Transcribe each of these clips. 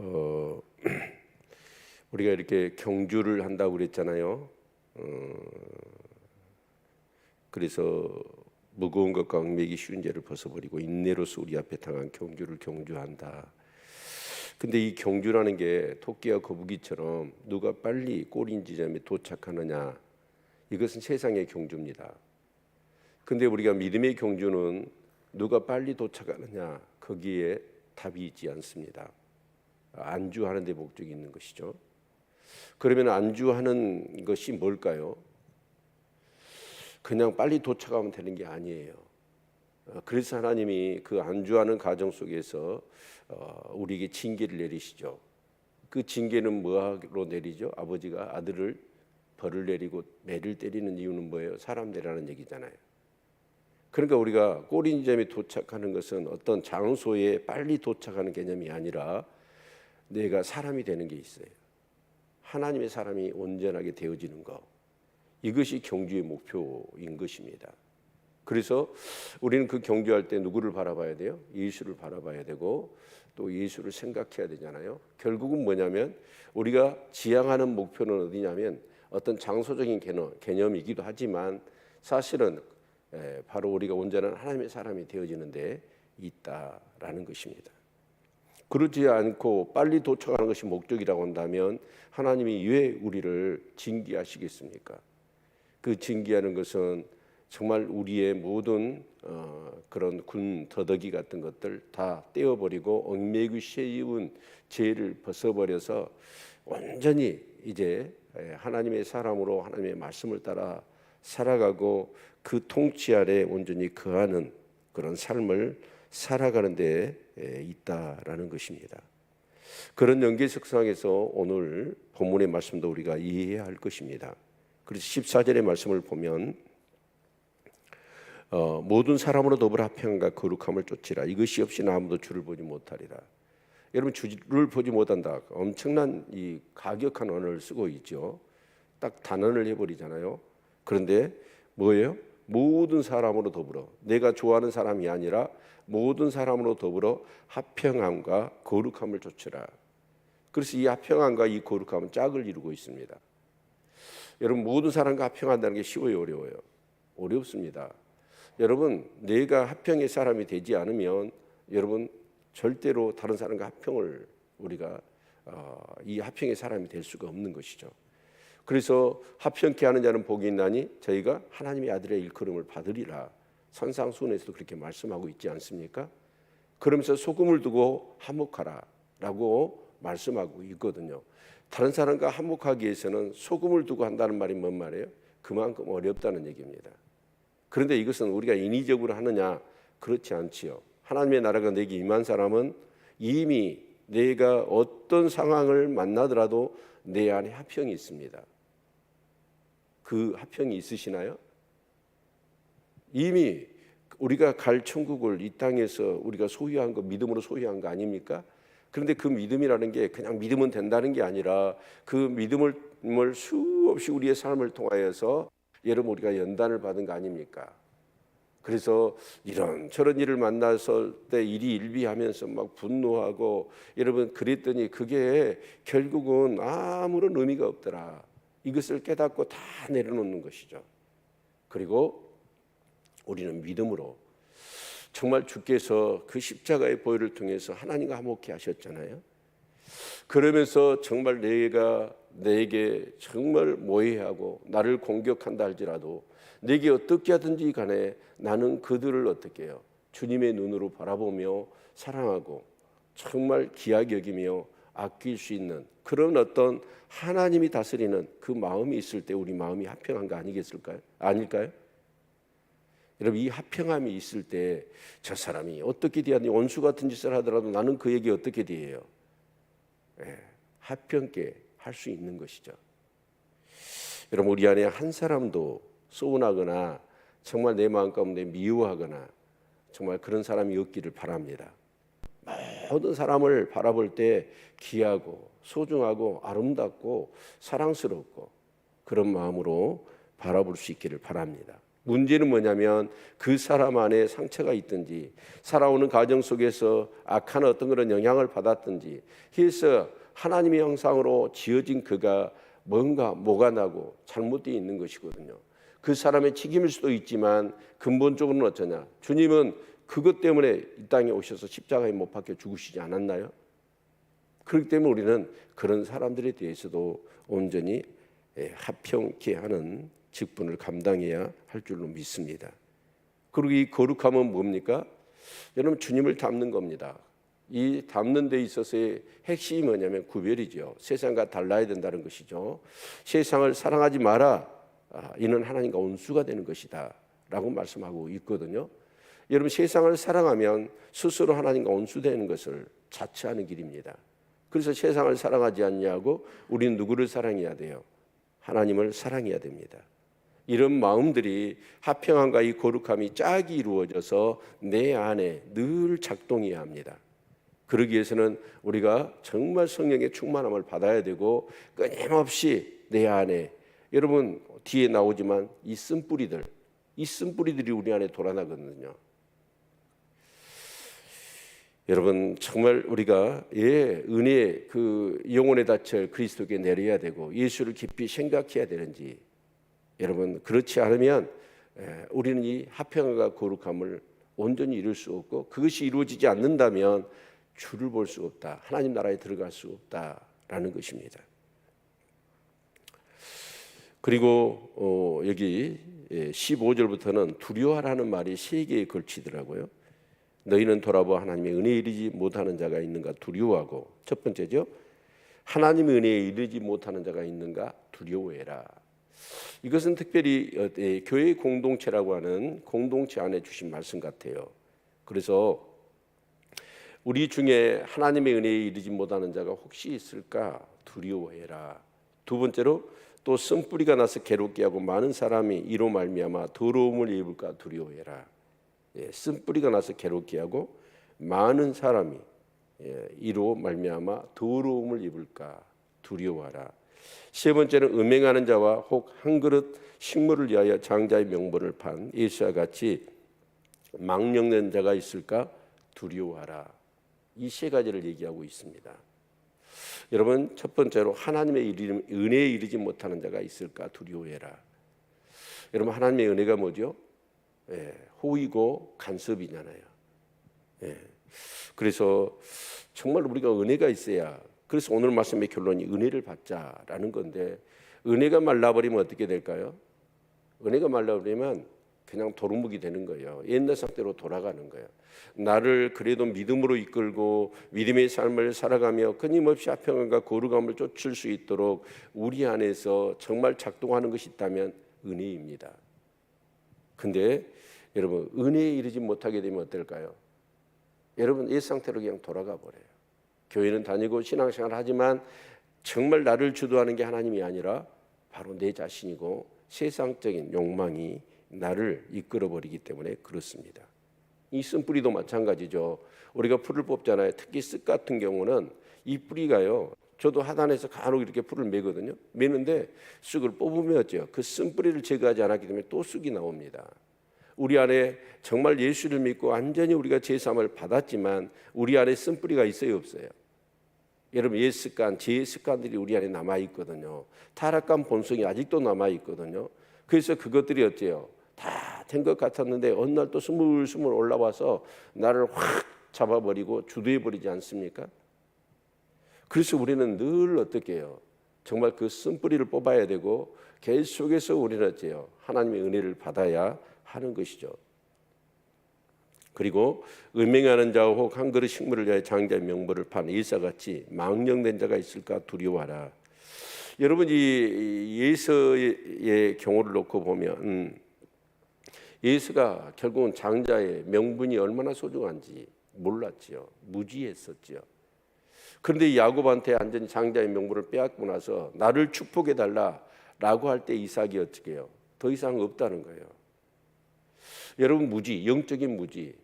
어, 우리가 이렇게 경주를 한다고 그랬잖아요. 그래서 무거운 것과 얽매기 쉬운 죄를 벗어버리고 인내로서 우리 앞에 당한 경주를 경주한다. 근데 이 경주라는 게 토끼와 거북이처럼 누가 빨리 꼬린 지점에 도착하느냐, 이것은 세상의 경주입니다. 근데 우리가 믿음의 경주는 누가 빨리 도착하느냐, 거기에 답이 있지 않습니다. 안주하는 데 목적이 있는 것이죠. 그러면 안주하는 것이 뭘까요? 그냥 빨리 도착하면 되는 게 아니에요. 그래서 하나님이 그 안주하는 과정 속에서 우리에게 징계를 내리시죠. 그 징계는 뭐로 내리죠? 아버지가 아들을 벌을 내리고 매를 때리는 이유는 뭐예요? 사람 되라는 얘기잖아요. 그러니까 우리가 꼬린 지점에 도착하는 것은 어떤 장소에 빨리 도착하는 개념이 아니라 내가 사람이 되는 게 있어요. 하나님의 사람이 온전하게 되어지는 것, 이것이 경주의 목표인 것입니다. 그래서 우리는 그 경주할 때 누구를 바라봐야 돼요? 예수를 바라봐야 되고 또 예수를 생각해야 되잖아요. 결국은 뭐냐면 우리가 지향하는 목표는 어디냐면 어떤 장소적인 개념이기도 하지만 사실은 바로 우리가 온전한 하나님의 사람이 되어지는 데 있다라는 것입니다. 그렇지 않고 빨리 도착하는 것이 목적이라고 한다면 하나님이 왜 우리를 징계하시겠습니까? 그 징계하는 것은 정말 우리의 모든 그런 군 더덕이 같은 것들 다 떼어버리고 얽매이고 씌운 죄를 벗어버려서 온전히 이제 하나님의 사람으로 하나님의 말씀을 따라 살아가고 그 통치 아래 온전히 거하는 그런 삶을 살아가는 데 있다라는 것입니다. 그런 연계석상에서 오늘 본문의 말씀도 우리가 이해해야 할 것입니다. 그래서 14절의 말씀을 보면 모든 사람으로 더불어 합평과 거룩함을 쫓으라. 이것이 없이는 아무도 주를 보지 못하리라. 여러분, 주를 보지 못한다, 엄청난 이 가격한 언어를 쓰고 있죠. 딱 단언을 해버리잖아요. 그런데 뭐예요? 모든 사람으로 더불어, 내가 좋아하는 사람이 아니라 모든 사람으로 더불어 합평함과 거룩함을 쫓으라. 그래서 이 합평함과 이 거룩함은 짝을 이루고 있습니다. 여러분, 모든 사람과 합평한다는 게 쉬워요, 어려워요? 어렵습니다. 여러분, 내가 합평의 사람이 되지 않으면 여러분 절대로 다른 사람과 합평을 우리가 이 합평의 사람이 될 수가 없는 것이죠. 그래서 합평케 하는 자는 복이 있나니 저희가 하나님의 아들의 일컬음을 받으리라. 산상수훈에서도 그렇게 말씀하고 있지 않습니까? 그러면서 소금을 두고 화목하라 라고 말씀하고 있거든요. 다른 사람과 화목하기 위해서는 소금을 두고 한다는 말이 뭔 말이에요? 그만큼 어렵다는 얘기입니다. 그런데 이것은 우리가 인위적으로 하느냐? 그렇지 않지요. 하나님의 나라가 내게 임한 사람은 이미 내가 어떤 상황을 만나더라도 내 안에 화평이 있습니다. 그 화평이 있으시나요? 이미 우리가 갈 천국을 이 땅에서 우리가 소유한 거, 믿음으로 소유한 거 아닙니까? 그런데 그 믿음이라는 게 그냥 믿으면 된다는 게 아니라 그 믿음을 수없이 우리의 삶을 통하여서 여러분 우리가 연단을 받은 거 아닙니까? 그래서 이런저런 일을 만나서 때 일이 일비하면서 막 분노하고 여러분 그랬더니 그게 결국은 아무런 의미가 없더라. 이것을 깨닫고 다 내려놓는 것이죠. 그리고 우리는 믿음으로 정말 주께서 그 십자가의 보혈을 통해서 하나님과 화목케 하셨잖아요. 그러면서 정말 내게 정말 모해하고 나를 공격한다 할지라도 내게 어떻게 하든지 간에 나는 그들을 어떻게 해요? 주님의 눈으로 바라보며 사랑하고 정말 귀하게 여기며 아낄 수 있는 그런 어떤 하나님이 다스리는 그 마음이 있을 때 우리 마음이 합평한 거 아니겠을까요? 아닐까요? 여러분, 이 합평함이 있을 때 저 사람이 어떻게 대하니 원수 같은 짓을 하더라도 나는 그에게 어떻게 대해요? 합평케 할 수 있는 것이죠. 여러분, 우리 안에 한 사람도 소원하거나 정말 내 마음 가운데 미워하거나 정말 그런 사람이 없기를 바랍니다. 모든 사람을 바라볼 때 귀하고 소중하고 아름답고 사랑스럽고 그런 마음으로 바라볼 수 있기를 바랍니다. 문제는 뭐냐면 그 사람 안에 상처가 있든지 살아오는 가정 속에서 악한 어떤 그런 영향을 받았든지 해서 하나님의 형상으로 지어진 그가 뭔가 뭐가 나고 잘못되어 있는 것이거든요. 그 사람의 책임일 수도 있지만 근본적으로는 어쩌냐? 주님은 그것 때문에 이 땅에 오셔서 십자가에 못 박혀 죽으시지 않았나요? 그렇기 때문에 우리는 그런 사람들에 대해서도 온전히 합평케 하는 직분을 감당해야 할 줄로 믿습니다. 그리고 이 거룩함은 뭡니까? 여러분, 주님을 닮는 겁니다. 이 닮는 데 있어서의 핵심이 뭐냐면 구별이죠. 세상과 달라야 된다는 것이죠. 세상을 사랑하지 마라. 이는 하나님과 원수가 되는 것이다 라고 말씀하고 있거든요. 여러분, 세상을 사랑하면 스스로 하나님과 원수되는 것을 자처하는 길입니다. 그래서 세상을 사랑하지 않냐고 우리는 누구를 사랑해야 돼요? 하나님을 사랑해야 됩니다. 이런 마음들이 화평함과 이 거룩함이 짝이 이루어져서 내 안에 늘 작동해야 합니다. 그러기 위해서는 우리가 정말 성령의 충만함을 받아야 되고 끊임없이 내 안에, 여러분 뒤에 나오지만 이 쓴뿌리들이 우리 안에 돌아나거든요. 여러분, 정말 우리가 은혜의 그 영혼의 닻을 그리스도께 내려야 되고 예수를 깊이 생각해야 되는지, 여러분 그렇지 않으면 우리는 이 화평과 거룩함을 온전히 이룰 수 없고, 그것이 이루어지지 않는다면 주를 볼 수 없다, 하나님 나라에 들어갈 수 없다라는 것입니다. 그리고 여기 15절부터는 두려워하라는 말이 3개에 걸치더라고요. 너희는 돌아보아 하나님의 은혜에 이르지 못하는 자가 있는가 두려워하고, 첫 번째죠, 하나님의 은혜에 이르지 못하는 자가 있는가 두려워해라. 이것은 특별히 교회 공동체라고 하는 공동체 안에 주신 말씀 같아요. 그래서 우리 중에 하나님의 은혜에 이르지 못하는 자가 혹시 있을까 두려워해라. 두 번째로, 또 쓴뿌리가 나서 괴롭게 하고 많은 사람이 이로 말미암아 더러움을 입을까 두려워해라. 쓴뿌리가 나서 괴롭게 하고 많은 사람이 이로 말미암아 더러움을 입을까 두려워하라. 세 번째는 음행하는 자와 혹 한 그릇 식물을 위하여 장자의 명분을 판 예수와 같이 망령된 자가 있을까 두려워하라. 이 3가지를 얘기하고 있습니다. 여러분, 첫 번째로 하나님의 은혜에 이르지 못하는 자가 있을까 두려워해라. 여러분, 하나님의 은혜가 뭐죠? 호의고 간섭이잖아요. 그래서 정말 우리가 은혜가 있어야, 그래서 오늘 말씀의 결론이 은혜를 받자라는 건데, 은혜가 말라버리면 어떻게 될까요? 은혜가 말라버리면 그냥 도루묵이 되는 거예요. 옛날 상태로 돌아가는 거예요. 나를 그래도 믿음으로 이끌고 믿음의 삶을 살아가며 끊임없이 화평함과 거룩함을 쫓을 수 있도록 우리 안에서 정말 작동하는 것이 있다면 은혜입니다. 근데 여러분, 은혜에 이르지 못하게 되면 어떨까요? 여러분, 옛 상태로 그냥 돌아가 버려요. 교회는 다니고 신앙생활을 하지만 정말 나를 주도하는 게 하나님이 아니라 바로 내 자신이고 세상적인 욕망이 나를 이끌어버리기 때문에 그렇습니다. 이 쓴뿌리도 마찬가지죠. 우리가 풀을 뽑잖아요. 특히 쓱 같은 경우는 이 뿌리가요, 저도 하단에서 간혹 이렇게 풀을 매거든요. 매는데 쑥을 뽑으면 어째요? 그 쓴뿌리를 제거하지 않았기 때문에 또 쑥이 나옵니다. 우리 안에 정말 예수를 믿고 완전히 우리가 제사함을 받았지만 우리 안에 쓴뿌리가 있어요, 없어요? 여러분, 옛 습관, 죄의 습관들이 우리 안에 남아있거든요. 타락한 본성이 아직도 남아있거든요. 그래서 그것들이 어째요? 다 된 것 같았는데 어느 날 또 스물스물 올라와서 나를 확 잡아버리고 주도해버리지 않습니까? 그래서 우리는 늘 어떻게 해요? 정말 그 쓴뿌리를 뽑아야 되고 계속해서 우리는 어째요? 하나님의 은혜를 받아야 하는 것이죠. 그리고 음행하는 자와 혹 한 그릇 식물을 위하여 장자의 명분을 판 일사같이 망령된 자가 있을까 두려워하라. 여러분, 이 예수의 경우를 놓고 보면 예수가 결국은 장자의 명분이 얼마나 소중한지 몰랐지요. 무지했었지요. 그런데 야곱한테 완전히 장자의 명분을 빼앗고 나서 나를 축복해달라라고 할 때 이삭이 어떻게 해요? 더 이상 없다는 거예요. 여러분, 무지, 영적인 무지.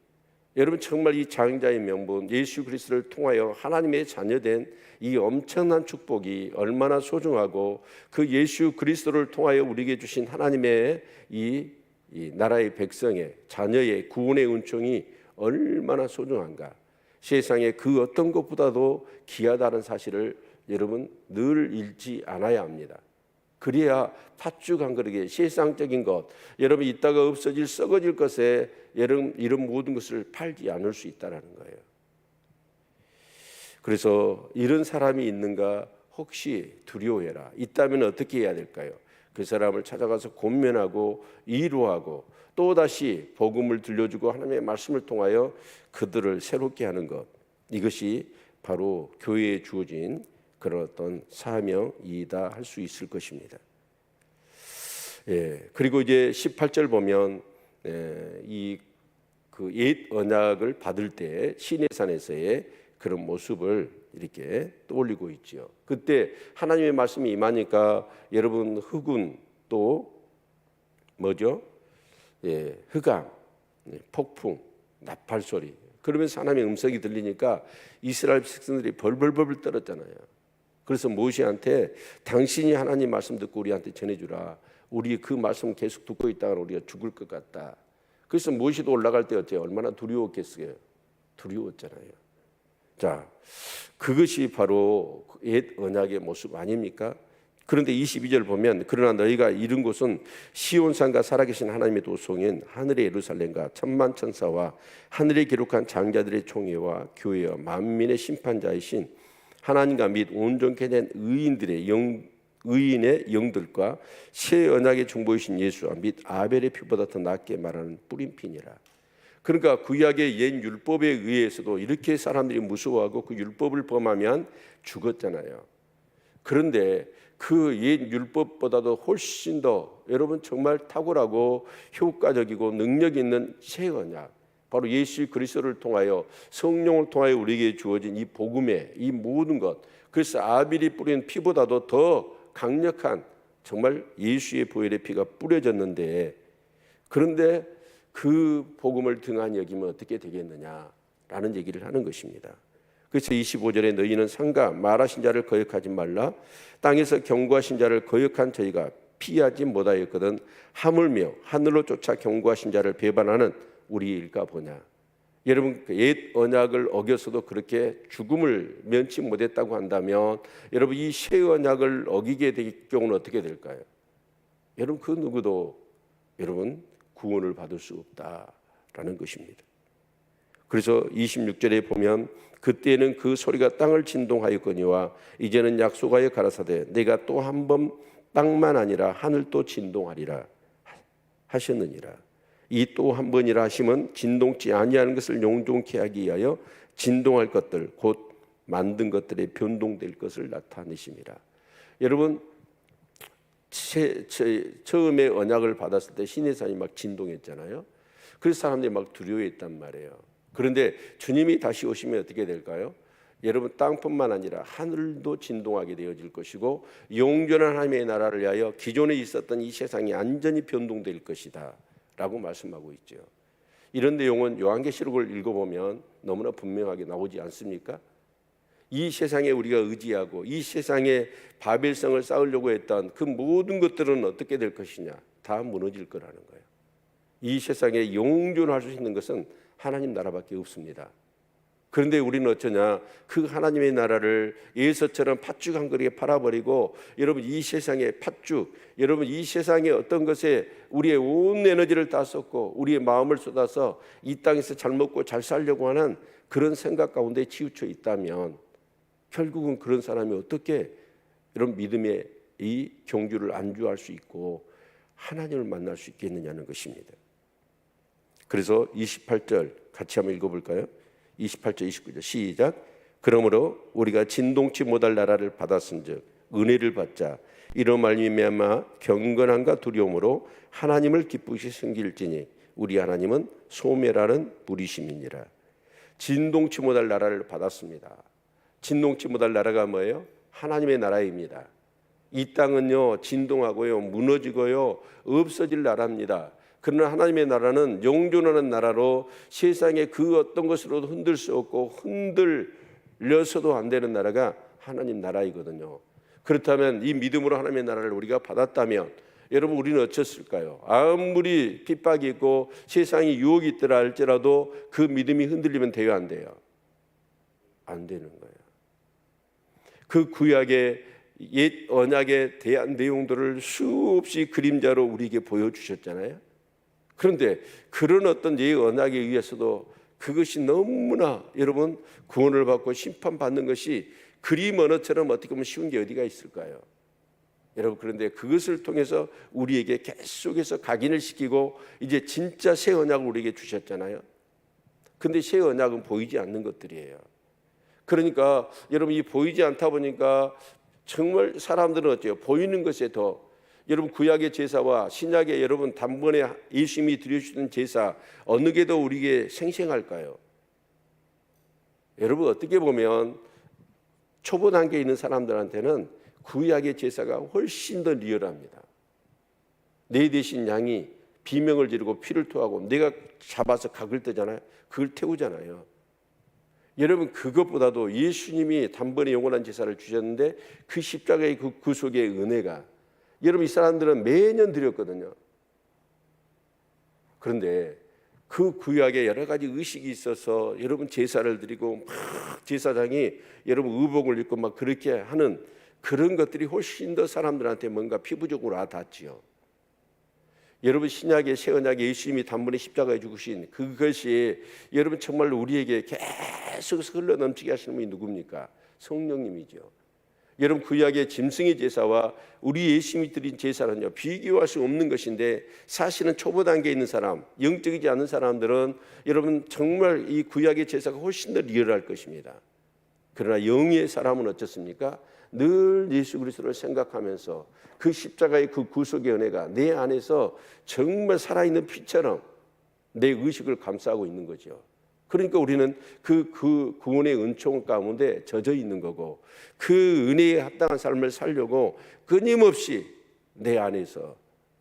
여러분, 정말 이 장자의 명분 예수 그리스도를 통하여 하나님의 자녀된 이 엄청난 축복이 얼마나 소중하고 그 예수 그리스도를 통하여 우리에게 주신 하나님의 이 이 나라의 백성의 자녀의 구원의 은총이 얼마나 소중한가, 세상에 그 어떤 것보다도 귀하다는 사실을 여러분 늘 잃지 않아야 합니다. 그래야 팥죽 한 그릇에 세상적인 것, 여러분 이따가 없어질 썩어질 것에 여러분 이런 모든 것을 팔지 않을 수 있다는 거예요. 그래서 이런 사람이 있는가 혹시 두려워해라. 있다면 어떻게 해야 될까요? 그 사람을 찾아가서 권면하고 위로하고 또다시 복음을 들려주고 하나님의 말씀을 통하여 그들을 새롭게 하는 것, 이것이 바로 교회에 주어진 그런 어떤 사명이다 할 수 있을 것입니다. 그리고 이제 18절 보면 이 그 옛 언약을 받을 때 시내산에서의 그런 모습을 이렇게 떠올리고 있죠. 그때 하나님의 말씀이 임하니까 여러분 흑운 또 뭐죠? 흑암, 폭풍, 나팔 소리, 그러면서 하나님의 음성이 들리니까 이스라엘 백성들이 벌벌벌 떨었잖아요. 그래서 모세한테 당신이 하나님 말씀 듣고 우리한테 전해주라. 우리 그 말씀 계속 듣고 있다가 우리가 죽을 것 같다. 그래서 모세도 올라갈 때 어때요? 얼마나 두려웠겠어요? 두려웠잖아요. 자, 그것이 바로 옛 언약의 모습 아닙니까? 그런데 22절 보면 그러나 너희가 이른 곳은 시온산과 살아계신 하나님의 도성인 하늘의 예루살렘과 천만 천사와 하늘에 기록한 장자들의 총회와 교회와 만민의 심판자이신 하나님과 및 온전케 된 의인의 영들과 새 언약의 중보이신 예수와 및 아벨의 피보다 더 낫게 말하는 뿌린 피니라. 그러니까 구약의 옛 율법에 의해서도 이렇게 사람들이 무서워하고 그 율법을 범하면 죽었잖아요. 그런데 그 옛 율법보다도 훨씬 더 여러분 정말 탁월하고 효과적이고 능력 있는 새 언약, 바로 예수 그리스도를 통하여 성령을 통하여 우리에게 주어진 이 복음의 이 모든 것, 그래서 아벨이 뿌린 피보다도 더 강력한 정말 예수의 보혈의 피가 뿌려졌는데, 그런데 그 복음을 등한히 여기면 어떻게 되겠느냐라는 얘기를 하는 것입니다. 그래서 25절에 너희는 상가 말하신 자를 거역하지 말라. 땅에서 경고하신 자를 거역한 저희가 피하지 못하였거든 하물며 하늘로 쫓아 경고하신 자를 배반하는 우리일까 보냐. 여러분 옛 언약을 어겨서도 그렇게 죽음을 면치 못했다고 한다면 여러분 이 새 언약을 어기게 될 경우는 어떻게 될까요? 여러분 그 누구도 여러분 구원을 받을 수 없다라는 것입니다. 그래서 26절에 보면 그때는 그 소리가 땅을 진동하였거니와 이제는 약속하여 가라사대 내가 또 한 번 땅만 아니라 하늘도 진동하리라 하셨느니라. 이 또 한 번이라 하심은 진동치 아니하는 것을 용종케 하기 위하여 진동할 것들 곧 만든 것들에 변동될 것을 나타내심이라. 여러분 처음에 언약을 받았을 때 시내산이 막 진동했잖아요. 그래서 사람들이 막 두려워했단 말이에요. 그런데 주님이 다시 오시면 어떻게 될까요? 여러분 땅뿐만 아니라 하늘도 진동하게 되어질 것이고 영존한 하나님의 나라를 위하여 기존에 있었던 이 세상이 완전히 변동될 것이다 라고 말씀하고 있죠. 이런 내용은 요한계시록을 읽어보면 너무나 분명하게 나오지 않습니까? 이 세상에 우리가 의지하고 이 세상에 바벨성을 쌓으려고 했던 그 모든 것들은 어떻게 될 것이냐? 다 무너질 거라는 거예요. 이 세상에 영존할 수 있는 것은 하나님 나라밖에 없습니다. 그런데 우리는 어쩌냐? 그 하나님의 나라를 예서처럼 팥죽 한 그릇에 팔아버리고 여러분 이 세상의 팥죽, 여러분 이 세상의 어떤 것에 우리의 온 에너지를 다 쏟고 우리의 마음을 쏟아서 이 땅에서 잘 먹고 잘 살려고 하는 그런 생각 가운데 치우쳐 있다면 결국은 그런 사람이 어떻게 이런 믿음의 이 경주를 안주할 수 있고 하나님을 만날 수 있겠느냐는 것입니다. 그래서 28절 같이 한번 읽어볼까요? 28절 29절 시작. 그러므로 우리가 진동치 못할 나라를 받았은즉 은혜를 받자. 이로 말미암아 경건함과 두려움으로 하나님을 기쁘시 섬길지니 우리 하나님은 소멸하는 불이심이니라. 진동치 못할 나라를 받았습니다. 진동치 못할 나라가 뭐예요? 하나님의 나라입니다. 이 땅은요 진동하고요 무너지고요 없어질 나라입니다. 그러나 하나님의 나라는 영존하는 나라로 세상의 그 어떤 것으로도 흔들 수 없고 흔들려서도 안 되는 나라가 하나님 나라이거든요. 그렇다면 이 믿음으로 하나님의 나라를 우리가 받았다면 여러분 우리는 어쩌을까요? 아무리 핍박이 있고 세상에 유혹이 있더라 할지라도 그 믿음이 흔들리면 돼요, 안 돼요? 안 되는 거예요. 그 구약의 옛 언약에 대한 내용들을 수없이 그림자로 우리에게 보여주셨잖아요. 그런데 그런 어떤 옛 언약에 의해서도 그것이 너무나 여러분 구원을 받고 심판받는 것이 그림 언어처럼 어떻게 보면 쉬운 게 어디가 있을까요? 여러분, 그런데 그것을 통해서 우리에게 계속해서 각인을 시키고 이제 진짜 새 언약을 우리에게 주셨잖아요. 근데 새 언약은 보이지 않는 것들이에요. 그러니까 여러분, 이 보이지 않다 보니까 정말 사람들은 어때요? 보이는 것에 더, 여러분 구약의 제사와 신약의 여러분 단번에 예수님이 드려주시는 제사 어느 게 더 우리에게 생생할까요? 여러분, 어떻게 보면 초보 단계에 있는 사람들한테는 구약의 제사가 훨씬 더 리얼합니다. 내 대신 양이 비명을 지르고 피를 토하고 내가 잡아서 각을 뜨잖아요. 그걸 태우잖아요. 여러분, 그것보다도 예수님이 단번에 영원한 제사를 주셨는데 그 십자가의 그 구속의 은혜가, 여러분 이 사람들은 매년 드렸거든요. 그런데 그 구약에 여러 가지 의식이 있어서 여러분 제사를 드리고 막 제사장이 여러분 의복을 입고 막 그렇게 하는 그런 것들이 훨씬 더 사람들한테 뭔가 피부적으로 와닿지요. 여러분 신약의 새 언약의 예수님이 단번에 십자가에 죽으신 그것이 여러분 정말 우리에게 계속 흘러 넘치게 하시는 분이 누굽니까? 성령님이죠. 여러분 구약의 짐승의 제사와 우리 예수님이 드린 제사는요 비교할 수 없는 것인데, 사실은 초보 단계에 있는 사람, 영적이지 않은 사람들은 여러분 정말 이 구약의 제사가 훨씬 더 리얼할 것입니다. 그러나 영의 사람은 어떻습니까? 늘 예수 그리스도를 생각하면서 그 십자가의 그 구속의 은혜가 내 안에서 정말 살아있는 피처럼 내 의식을 감싸고 있는 거죠. 그러니까 우리는 그 구원의 은총 가운데 젖어 있는 거고, 그 은혜에 합당한 삶을 살려고 끊임없이 내 안에서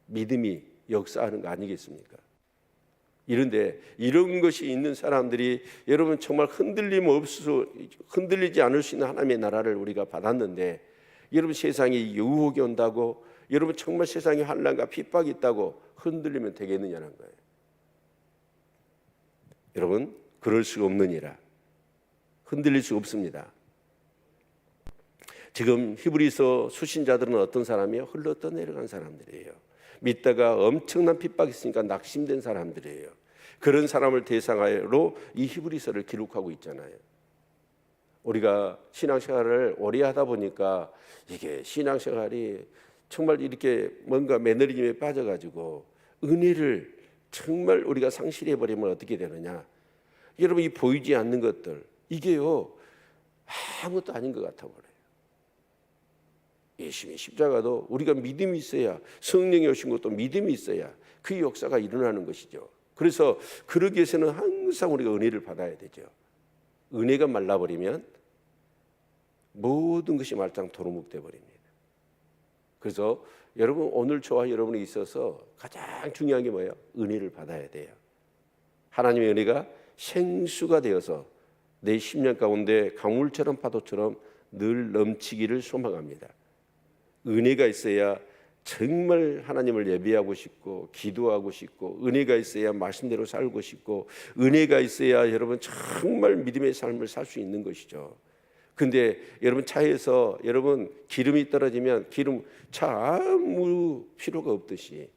믿음이 역사하는 거 아니겠습니까? 이런데 이런 것이 있는 사람들이 여러분 정말 흔들리지 않을 수 있는 하나님의 나라를 우리가 받았는데, 여러분 세상에 유혹이 온다고 여러분 정말 세상에 환난과 핍박이 있다고 흔들리면 되겠느냐는 거예요. 여러분 그럴 수 없느니라. 흔들릴 수 없습니다. 지금 히브리서 수신자들은 어떤 사람이에요? 흘러 내려간 사람들이에요. 믿다가 엄청난 핍박이 있으니까 낙심된 사람들이에요. 그런 사람을 대상으로 이 히브리서를 기록하고 있잖아요. 우리가 신앙생활을 오래 하다 보니까 이게 신앙생활이 정말 이렇게 뭔가 매너리즘에 빠져가지고 은혜를 정말 우리가 상실해버리면 어떻게 되느냐. 여러분 이 보이지 않는 것들 이게요 아무것도 아닌 것 같아 버려요. 예수님의 십자가도 우리가 믿음이 있어야, 성령이 오신 것도 믿음이 있어야 그 역사가 일어나는 것이죠. 그래서 그러기 위해서는 항상 우리가 은혜를 받아야 되죠. 은혜가 말라버리면 모든 것이 말짱 도루묵돼 버립니다. 그래서 여러분 오늘 저와 여러분이 있어서 가장 중요한 게 뭐예요? 은혜를 받아야 돼요. 하나님의 은혜가 생수가 되어서 내 심령 가운데 강물처럼 파도처럼 늘 넘치기를 소망합니다. 은혜가 있어야 정말 하나님을 예배하고 싶고 기도하고 싶고, 은혜가 있어야 말씀대로 살고 싶고, 은혜가 있어야 여러분 정말 믿음의 삶을 살 수 있는 것이죠. 근데 여러분 차에서 여러분 기름이 떨어지면 차 아무 필요가 없듯이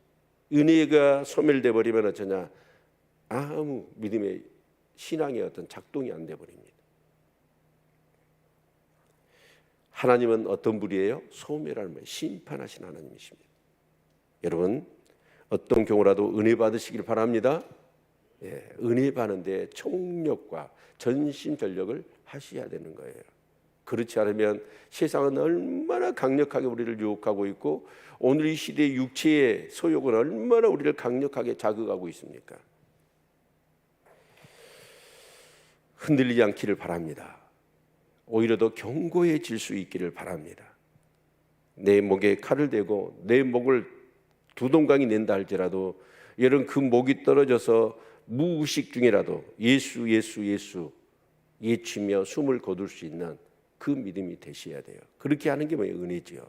은혜가 소멸돼 버리면 어쩌냐, 아무 믿음의 신앙의 어떤 작동이 안 돼 버립니다. 하나님은 어떤 분이에요? 소멸하는 분, 심판하신 하나님이십니다. 여러분 어떤 경우라도 은혜 받으시길 바랍니다. 예, 은혜 받는데 총력과 전심전력을 하셔야 되는 거예요. 그렇지 않으면 세상은 얼마나 강력하게 우리를 유혹하고 있고, 오늘 이 시대의 육체의 소욕은 얼마나 우리를 강력하게 자극하고 있습니까? 흔들리지 않기를 바랍니다. 오히려 더 견고해질 수 있기를 바랍니다. 내 목에 칼을 대고 내 목을 두동강이 낸다 할지라도 여러분 그 목이 떨어져서 무의식 중이라도 예수 예수 예수 외치며 숨을 거둘 수 있는 그 믿음이 되셔야 돼요. 그렇게 하는 게 뭐예요? 은혜지요.